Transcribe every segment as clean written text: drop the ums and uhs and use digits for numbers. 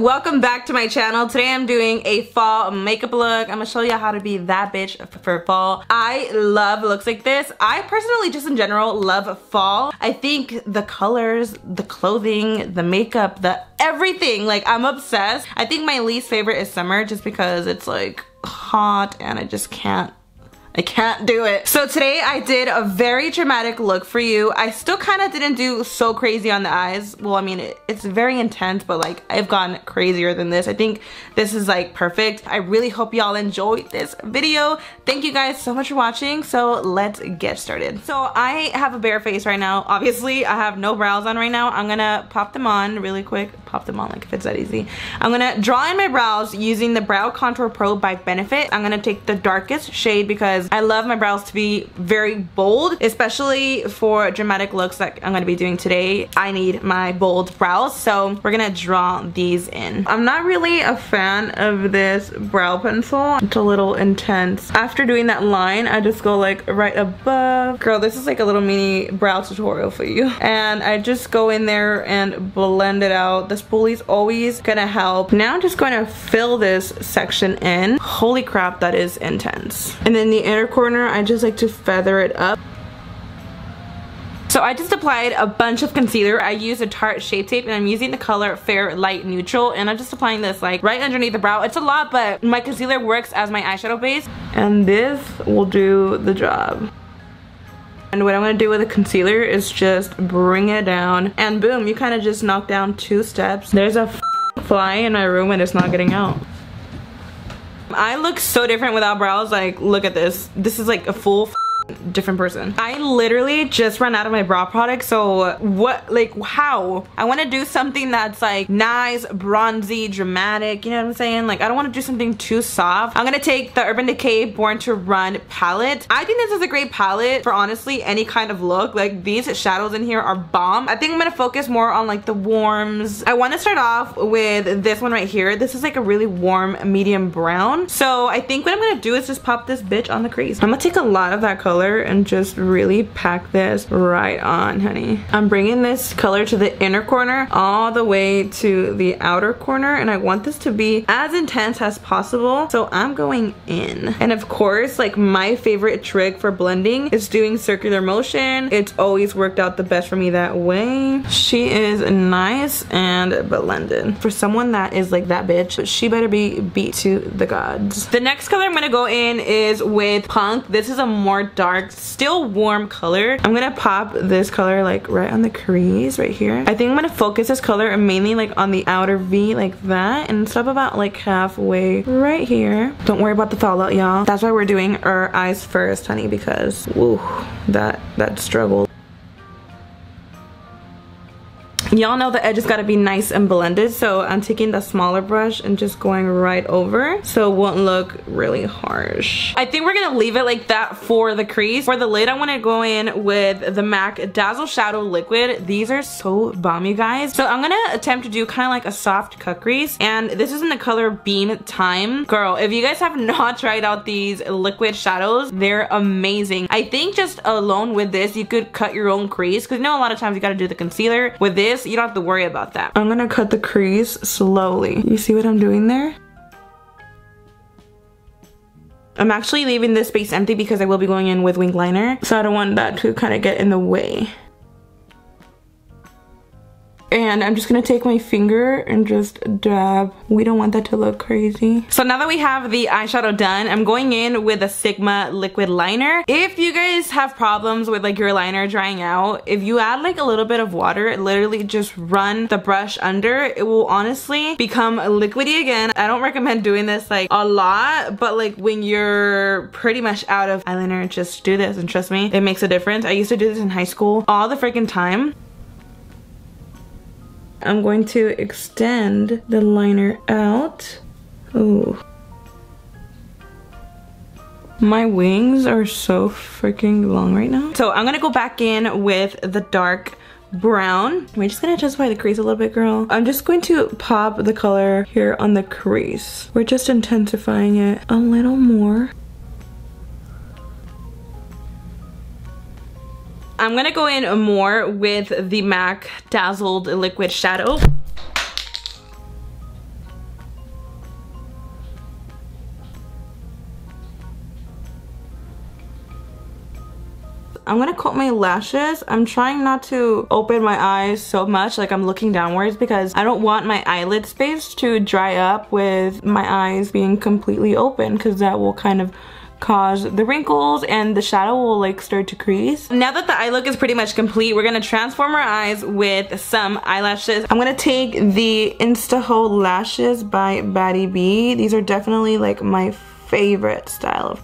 Welcome back to my channel. Today I'm doing a fall makeup look. I'm gonna show you how to be that bitch for fall. I love looks like this. I personally, just in general, love fall. I think the colors, the clothing, the makeup, the everything, like I'm obsessed. I think my least favorite is summer just because it's like hot and I just can't do it. So today I did a very dramatic look for you. I still kind of didn't do so crazy on the eyes. Well, I mean, it's very intense, but like I've gone crazier than this. I think this is like perfect. I really hope y'all enjoyed this video. Thank you guys so much for watching. So let's get started. So I have a bare face right now. Obviously, I have no brows on right now. I'm gonna pop them on really quick. Pop them on like if it's that easy. I'm gonna draw in my brows using the Brow Contour Pro by Benefit. I'm gonna take the darkest shade because I love my brows to be very bold, especially for dramatic looks like I'm gonna be doing today. I need my bold brows, so we're gonna draw these in. I'm not really a fan of this brow pencil. It's a little intense. After doing that line, I just go like right above. Girl, this is like a little mini brow tutorial for you. And I just go in there and blend it out. The spoolie's always gonna help. Now I'm just going to fill this section in. Holy crap, that is intense. And then the inner corner, I just like to feather it up. So I just applied a bunch of concealer. I used a Tarte Shape Tape and I'm using the color Fair Light Neutral, and I'm just applying this like right underneath the brow. It's a lot, but my concealer works as my eyeshadow base and this will do the job. And what I'm gonna do with the concealer is just bring it down and boom, you kind of just knock down 2 steps. There's a fly in my room and it's not getting out. I look so different without brows. Like, look at this. This is like a full different person. I literally just ran out of my brow product, so what, like, how? I want to do something that's like nice, bronzy, dramatic, you know what I'm saying? Like, I don't want to do something too soft. I'm gonna take the Urban Decay Born to Run palette. I think this is a great palette for honestly any kind of look. Like, these shadows in here are bomb. I think I'm gonna focus more on like the warms. I want to start off with this one right here. This is like a really warm medium brown, so I think what I'm gonna do is just pop this bitch on the crease. I'm gonna take a lot of that color and just really pack this right on, honey. I'm bringing this color to the inner corner all the way to the outer corner, and I want this to be as intense as possible, so I'm going in. And of course, like, my favorite trick for blending is doing circular motion. It's always worked out the best for me that way. She is nice and blended. For someone that is like that bitch, she better be beat to the gods. The next color I'm gonna go in is with Punk. This is a more dark, still warm color. I'm gonna pop this color like right on the crease right here. I think I'm gonna focus this color mainly like on the outer V like that and stop about like halfway right here. Don't worry about the fallout, y'all. That's why we're doing our eyes first, honey, because woo, that struggle. Y'all know the edges gotta be nice and blended, so I'm taking the smaller brush and just going right over so it won't look really harsh. I think we're gonna leave it like that for the crease. For the lid, I wanna go in with the MAC Dazzle Shadow Liquid. These are so bomb, you guys. So I'm gonna attempt to do kind of like a soft cut crease, and this is in the color Bean Time. Girl, if you guys have not tried out these liquid shadows, they're amazing. I think just alone with this, you could cut your own crease, because you know a lot of times you gotta do the concealer. With this, you don't have to worry about that. I'm gonna cut the crease slowly. You see what I'm doing there? I'm actually leaving this space empty because I will be going in with wing liner, so I don't want that to kind of get in the way. And I'm just gonna take my finger and just dab. We don't want that to look crazy. So now that we have the eyeshadow done, I'm going in with a Sigma liquid liner. If you guys have problems with like your liner drying out, if you add like a little bit of water, literally just run the brush under, it will honestly become liquidy again. I don't recommend doing this like a lot, but like when you're pretty much out of eyeliner, just do this and trust me, it makes a difference. I used to do this in high school all the freaking time. I'm going to extend the liner out. Ooh. My wings are so freaking long right now. So I'm gonna go back in with the dark brown. We're just gonna justify the crease a little bit, girl. I'm just going to pop the color here on the crease. We're just intensifying it a little more. I'm gonna go in more with the MAC Dazzled Liquid Shadow. I'm gonna coat my lashes. I'm trying not to open my eyes so much, like I'm looking downwards, because I don't want my eyelid space to dry up with my eyes being completely open, because that will kind of cause the wrinkles and the shadow will like start to crease. Now that the eye look is pretty much complete, we're gonna transform our eyes with some eyelashes. I'm gonna take the Instaho lashes by Batty B. These are definitely like my favorite style of.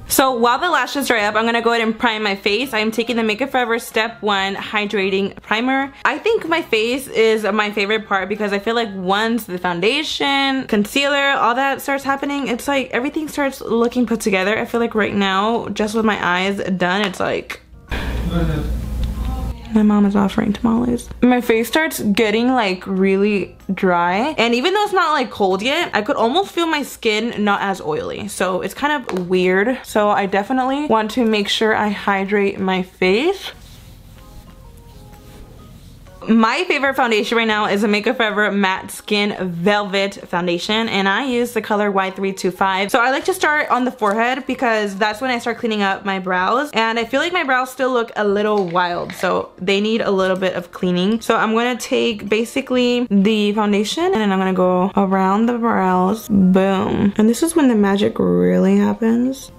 So while the lashes dry up, I'm gonna go ahead and prime my face. I am taking the Makeup Forever Step 1 Hydrating Primer. I think my face is my favorite part because I feel like once the foundation, concealer, all that starts happening, it's like everything starts looking put together. I feel like right now, just with my eyes done, it's like... My mom is offering tamales. My face starts getting like really dry, and even though it's not like cold yet, I could almost feel my skin not as oily, so it's kind of weird. So I definitely want to make sure I hydrate my face. My favorite foundation right now is a Makeup Forever Matte Skin Velvet Foundation, and I use the color Y325. So I like to start on the forehead because that's when I start cleaning up my brows, and I feel like my brows still look a little wild, so they need a little bit of cleaning. So I'm gonna take basically the foundation and then I'm gonna go around the brows. Boom. And this is when the magic really happens.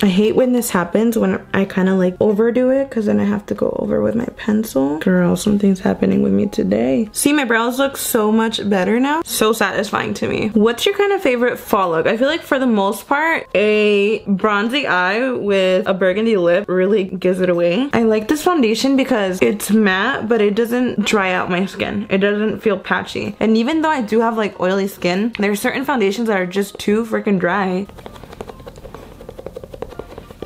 I hate when this happens, when I kind of like overdo it, because then I have to go over with my pencil. Girl, something's happening with me today. See, my brows look so much better now. So satisfying to me. What's your kind of favorite fall look? I feel like for the most part, a bronzy eye with a burgundy lip really gives it away. I like this foundation because it's matte, but it doesn't dry out my skin. It doesn't feel patchy. And even though I do have like oily skin, there are certain foundations that are just too freaking dry.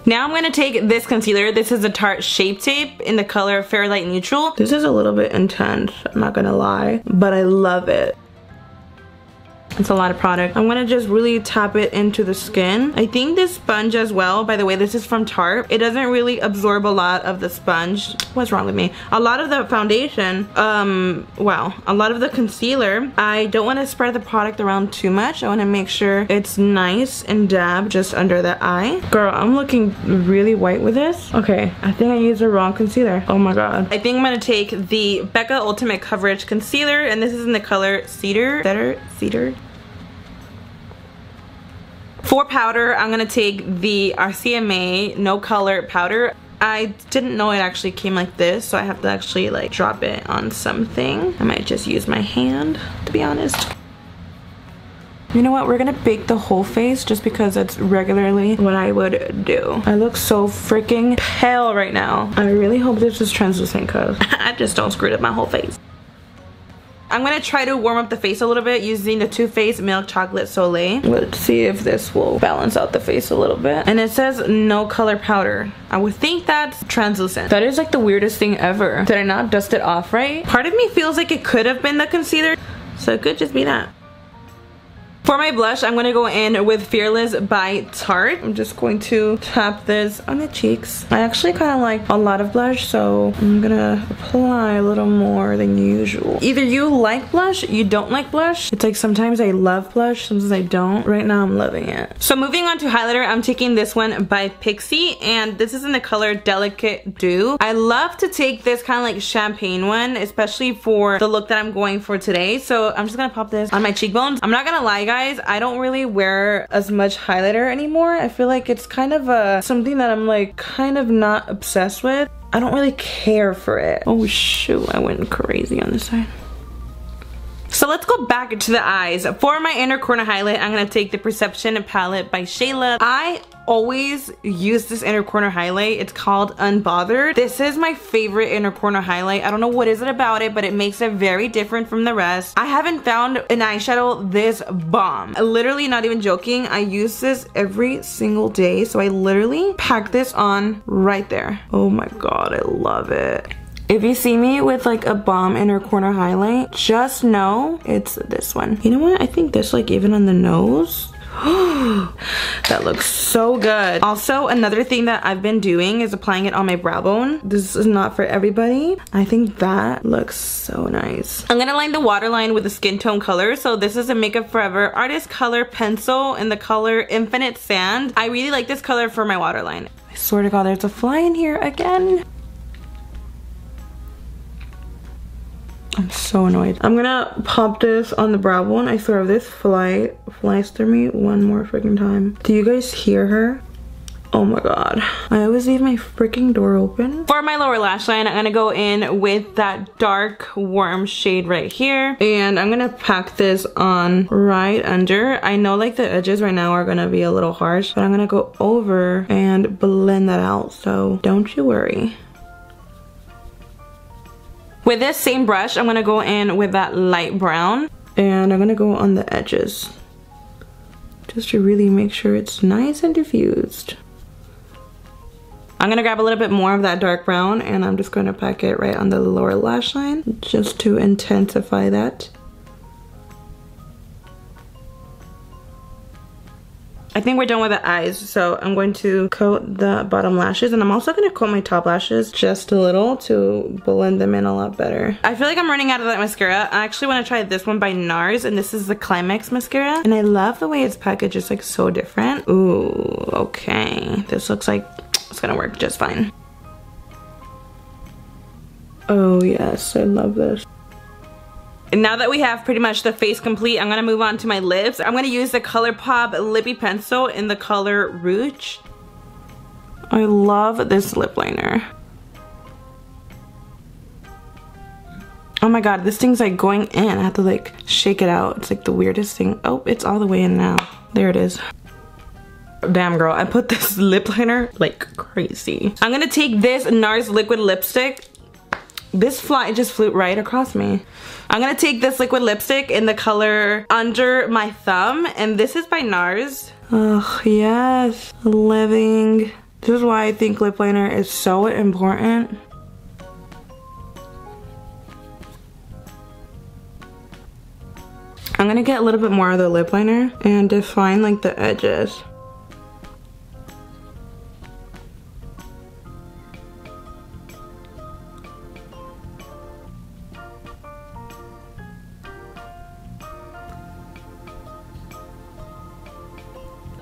Now I'm gonna take this concealer. This is a Tarte Shape Tape in the color Fair Light Neutral. This is a little bit intense, I'm not gonna lie, but I love it. It's a lot of product. I'm gonna just really tap it into the skin. I think this sponge as well, by the way, this is from Tarte. It doesn't really absorb a lot of the sponge. What's wrong with me? A lot of the foundation, wow, a lot of the concealer. I don't wanna spread the product around too much. I wanna make sure it's nice and dabbed just under the eye. Girl, I'm looking really white with this. Okay, I think I used the wrong concealer. Oh my God. I think I'm gonna take the Becca Ultimate Coverage Concealer, and this is in the color Cedar. For powder, I'm gonna take the RCMA No Color Powder. I didn't know it actually came like this, so I have to actually like drop it on something. I might just use my hand, to be honest. You know what, we're gonna bake the whole face just because that's regularly what I would do. I look so freaking pale right now. I really hope this is translucent because I just don't screw up my whole face. I'm gonna try to warm up the face a little bit using the Too Faced Milk Chocolate Soleil. Let's see if this will balance out the face a little bit. And it says no color powder. I would think that's translucent. That is like the weirdest thing ever. Did I not dust it off right? Part of me feels like it could have been the concealer, so it could just be that. For my blush, I'm gonna go in with Fearless by Tarte. I'm just going to tap this on the cheeks. I actually kind of like a lot of blush, so I'm gonna apply a little more than usual. Either you like blush, you don't like blush. It's like sometimes I love blush, sometimes I don't. Right now, I'm loving it. So moving on to highlighter, I'm taking this one by Pixi, and this is in the color Delicate Dew. I love to take this kind of like champagne one, especially for the look that I'm going for today. So I'm just gonna pop this on my cheekbones. I'm not gonna lie, guys. I don't really wear as much highlighter anymore. I feel like it's kind of something that I'm like kind of not obsessed with. I don't really care for it. Oh shoot, I went crazy on this side. So let's go back to the eyes. For my inner corner highlight, I'm gonna take the Perception palette by Shayla. I always use this inner corner highlight. It's called Unbothered. This is my favorite inner corner highlight. I don't know what is it about it, but it makes it very different from the rest. I haven't found an eyeshadow this bomb. Literally, not even joking. I use this every single day. So I literally pack this on right there. Oh my God, I love it. If you see me with like a bomb inner corner highlight, just know it's this one. You know what? I think this like even on the nose. That looks so good. Also, another thing that I've been doing is applying it on my brow bone. This is not for everybody. I think that looks so nice. I'm gonna line the waterline with a skin tone color. So this is a Makeup Forever Artist Color Pencil in the color Infinite Sand. I really like this color for my waterline. I swear to God, there's a fly in here again. I'm so annoyed. I'm gonna pop this on the brow bone. I swear if this flies through me one more freaking time. Do you guys hear her? Oh my God. I always leave my freaking door open. For my lower lash line, I'm gonna go in with that dark warm shade right here. And I'm gonna pack this on right under. I know like the edges right now are gonna be a little harsh, but I'm gonna go over and blend that out. So don't you worry. With this same brush, I'm gonna go in with that light brown and I'm gonna go on the edges just to really make sure it's nice and diffused. I'm gonna grab a little bit more of that dark brown and I'm just gonna pack it right on the lower lash line just to intensify that. I think we're done with the eyes, so I'm going to coat the bottom lashes and I'm also going to coat my top lashes just a little to blend them in a lot better. I feel like I'm running out of that mascara. I actually want to try this one by NARS and this is the Climax Mascara and I love the way it's packaged. It's like so different. Ooh, okay. This looks like it's going to work just fine. Oh yes, I love this. And now that we have pretty much the face complete, I'm gonna move on to my lips. I'm gonna use the ColourPop Lippy Pencil in the color Rouge. I love this lip liner. Oh my God, this thing's like going in. I have to like shake it out. It's like the weirdest thing. Oh, it's all the way in now. There it is. Damn girl, I put this lip liner like crazy. I'm gonna take this NARS liquid lipstick. This fly just flew right across me. I'm gonna take this liquid lipstick in the color Under My Thumb, and this is by NARS. Oh yes, living. This is why I think lip liner is so important. I'm gonna get a little bit more of the lip liner and define like the edges.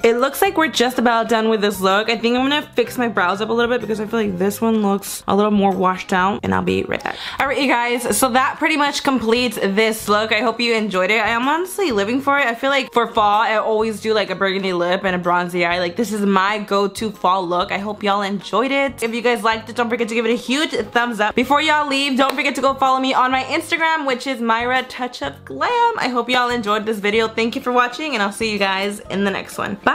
It looks like we're just about done with this look. I think I'm gonna fix my brows up a little bit because I feel like this one looks a little more washed out, and I'll be right back. Alright you guys, so that pretty much completes this look. I hope you enjoyed it. I am honestly living for it. I feel like for fall, I always do like a burgundy lip and a bronzy eye. Like this is my go-to fall look. I hope y'all enjoyed it. If you guys liked it, don't forget to give it a huge thumbs up. Before y'all leave, don't forget to go follow me on my Instagram, which is Myra Touch Up Glam. I hope y'all enjoyed this video. Thank you for watching, and I'll see you guys in the next one. Bye!